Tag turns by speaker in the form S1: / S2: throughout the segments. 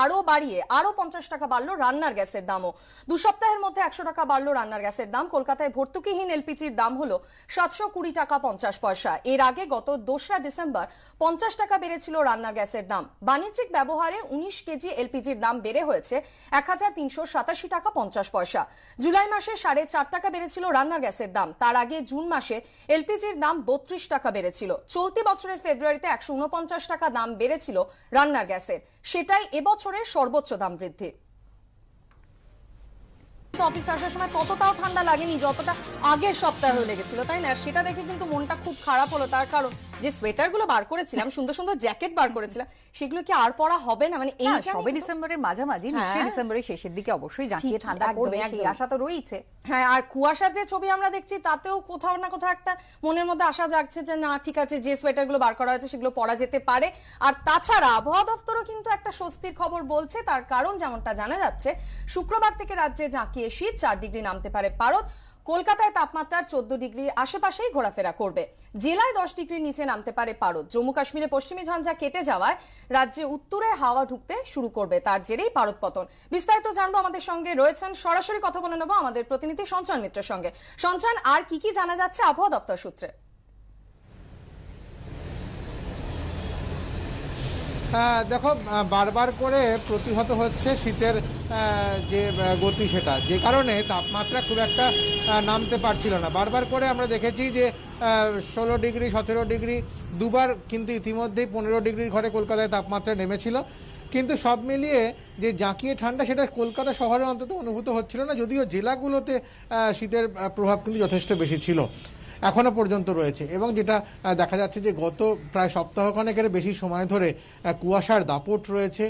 S1: আরো বাড়িয়ে আরো 50 টাকা বাড়লো রান্নার গ্যাসের দামও। 2 সপ্তাহের মধ্যে 100 টাকা বাড়লো রান্নার গ্যাসের দাম। কলকাতায় ভর্তুকিহীন এলপিজির দাম হলো 720 টাকা 50 পয়সা। এর আগে গত 2রা ডিসেম্বর 50 টাকা বেড়েছিল রান্নার গ্যাসের দাম। বাণিজ্যিক ব্যবহারে 19 কেজি এলপিজির দাম বেড়ে হয়েছে 1387 টাকা 50 পয়সা। জুলাই মাসে 4.5 টাকা বেড়েছিল রান্নার গ্যাসের দাম। তার আগে জুন মাসে এলপিজির দাম 32 টাকা বেড়েছিল। চলতি বছরের ফেব্রুয়ারিতে 149 টাকা দাম বেড়েছিল রান্নার গ্যাসের। সেটাই এবছরের সর্বোচ্চ দাম বৃদ্ধি। অফিস আসার সময় ততটাও ঠান্ডা লাগেনি যতটা আগের সপ্তাহে লেগেছিল, তাই না? সেটা দেখে কিন্তু মনটা খুব খারাপ হলো। তার কারণ যে সোয়েটারগুলো বার করেছিলাম, সুন্দর সুন্দর জ্যাকেট বার করেছিলাম, সেগুলো কি আর পরা হবে না? মানে এই
S2: সবে ডিসেম্বরের মাঝামাঝি, নিশ্চয়ই ডিসেম্বরের শেষের দিকে অবশ্যই জাঁকিয়ে ঠান্ডা পড়বে, সেই আশা তো রয়েছে।
S1: হ্যাঁ, আর কুয়াশার যে ছবি আমরা দেখছি তাতেও কোথাও না কোথাও একটা মনের মধ্যে আশা জাগছে যে না, ঠিক আছে, যে সোয়েটারগুলো বার করা হয়েছে সেগুলো পরা যেতে পারে। আর তাছাড়া আবহাওয়া দপ্তরও কিন্তু একটা স্বস্তির খবর বলছে। তার কারণ যেমনটা জানা যাচ্ছে, শুক্রবার থেকে রাজ্যে ঝাঁকিয়ে শীত, 4 ডিগ্রি নামতে পারে পারদ। কলকাতায় তাপমাত্রা 14 ডিগ্রির আশেপাশেই ঘোরাফেরা করবে। জেলায় 10 ডিগ্রির নিচে নামতে পারে পারদ। জম্মু কাশ্মীরে পশ্চিমী ঝঞ্ঝা কেটে যাওয়ায় রাজ্যে উত্তরে হাওয়া ঢুকতে শুরু করবে, তার জেরেই পারদ পতন। বিস্তারিত জানবো, আমাদের সঙ্গে রয়েছেন, সরাসরি কথা বলে নেবো আমাদের প্রতিনিধি সঞ্চয়ন মিত্রের সঙ্গে। সঞ্চয়ন, আর কি কি জানা যাচ্ছে আবহাওয়া দপ্তর সূত্রে?
S3: দেখো, বারবার করে প্রতিহত হচ্ছে শীতের যে গতি, সেটা যে কারণে তাপমাত্রা খুব একটা নামতে পারছিল না। বারবার করে আমরা দেখেছি যে 16 ডিগ্রি 17 ডিগ্রি, দুবার কিন্তু ইতিমধ্যেই 15 ডিগ্রির ঘরে কলকাতায় তাপমাত্রা নেমেছিল। কিন্তু সব মিলিয়ে যে জাঁকিয়ে ঠান্ডা, সেটা কলকাতা শহরে অন্তত অনুভূত হচ্ছিল না, যদিও জেলাগুলোতে শীতের প্রভাব কিন্তু যথেষ্ট বেশি ছিল, এখনো পর্যন্ত রয়েছে। এবং যেটা দেখা যাচ্ছে যে গত প্রায় সপ্তাহখানেকের বেশি সময় ধরে কুয়াশার দাপট রয়েছে।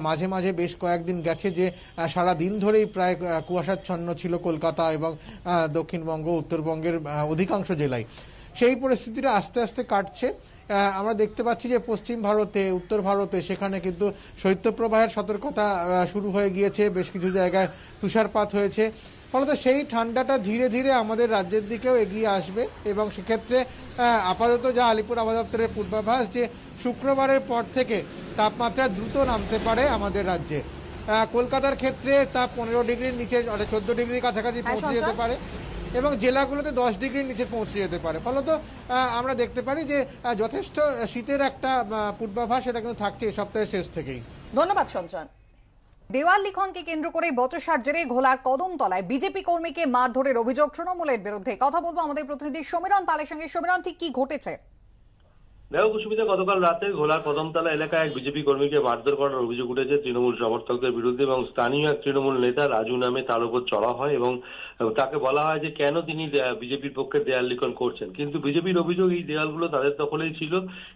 S3: মাঝে মাঝে বেশ কয়েকদিন গেছে যে সারা দিন ধরেই প্রায় কুয়াশাচ্ছন্ন ছিল কলকাতা এবং দক্ষিণবঙ্গ, উত্তরবঙ্গের অধিকাংশ জেলায়। সেই পরিস্থিতিটা আস্তে আস্তে কাটছে। আমরা দেখতে পাচ্ছি যে পশ্চিম ভারতে, উত্তর ভারতে, সেখানে কিন্তু শৈত্যপ্রবাহের সতর্কতা শুরু হয়ে গিয়েছে। বেশ কিছু জায়গায় তুষারপাত হয়েছে। ফলত সেই ঠান্ডাটা ধীরে ধীরে আমাদের রাজ্যের দিকেও এগিয়ে আসবে। এবং সেক্ষেত্রে আপাতত যা আলিপুর আবহাওয়া দপ্তরের পূর্বাভাস, যে শুক্রবারের পর থেকে তাপমাত্রা দ্রুত নামতে পারে আমাদের রাজ্যে। কলকাতার ক্ষেত্রে তা 15 ডিগ্রির নিচে, 14 ডিগ্রির কাছাকাছি পৌঁছে যেতে পারে এবং জেলাগুলোতে 10 ডিগ্রির নিচে পৌঁছে যেতে পারে। ফলত আমরা দেখতে পারি যে যথেষ্ট শীতের একটা পূর্বাভাস এটা কিন্তু থাকছে এই সপ্তাহের শেষ থেকেই।
S1: ধন্যবাদ সঞ্চয়ন।
S2: দেওয়াল লিখনকে কেন্দ্র করে বচসার জেরে ঘোলার কদমতলায় বিজেপি কর্মীকে মারধরের অভিযোগ তৃণমূলের বিরুদ্ধে। কথা বলবো আমাদের প্রতিনিধি সমীরণ পালের সঙ্গে। সমীরণ, ঠিক কি ঘটেছে?
S4: দেখো কুসুমিতা, গতকাল রাতে ঘোলার কদমতলা এলাকায় এক বিজেপি কর্মীকে মারধর করার অভিযোগ উঠেছে তৃণমূল সমর্থকদের বিরুদ্ধে এবং স্থানীয় এক তৃণমূল নেতা রাজু নামে তার উপর চড়া হয় এবং তাকে বলা হয় যে কেন তিনি বিজেপির পক্ষে দেয়াল লিখন করছেন। কিন্তু বিজেপির অভিযোগ এই দেয়ালগুলো তাদের দখলেই ছিল,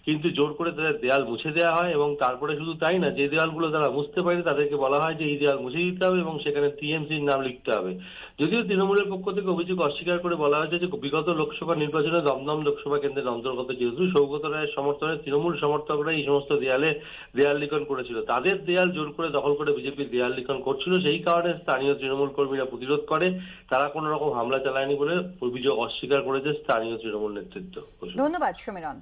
S4: কিন্তু জোর করে তাদের দেয়াল মুছে দেওয়া হয় এবং তারপরে শুধু তাই না, যে দেয়ালগুলো তারা মুছতে পারে তাদেরকে বলা হয় যে এই দেয়াল মুছে দিতে হবে এবং সেখানে টিএমসির নাম লিখতে হবে। যদিও তৃণমূলের পক্ষ থেকে অভিযোগ অস্বীকার করে বলা হয়েছে যে বিগত লোকসভা নির্বাচনে দমদম লোকসভা কেন্দ্রের অন্তর্গত যেহেতু সৌগত রায়ের সমর্থনে তৃণমূল সমর্থকরা এই সমস্ত দেয়াল লিখন করেছিল, তাদের দেয়াল জোর করে দখল করে বিজেপির দেয়াল লিখন করছিল। সেই কারণে স্থানীয় তৃণমূল কর্মীরা প্রতিরোধ করে, তারা কোনো রকম হামলা চালায়নি বলে অভিযোগ অস্বীকার করেছে স্থানীয় তৃণমূল নেতৃত্ব।
S2: ধন্যবাদ সমীরণ।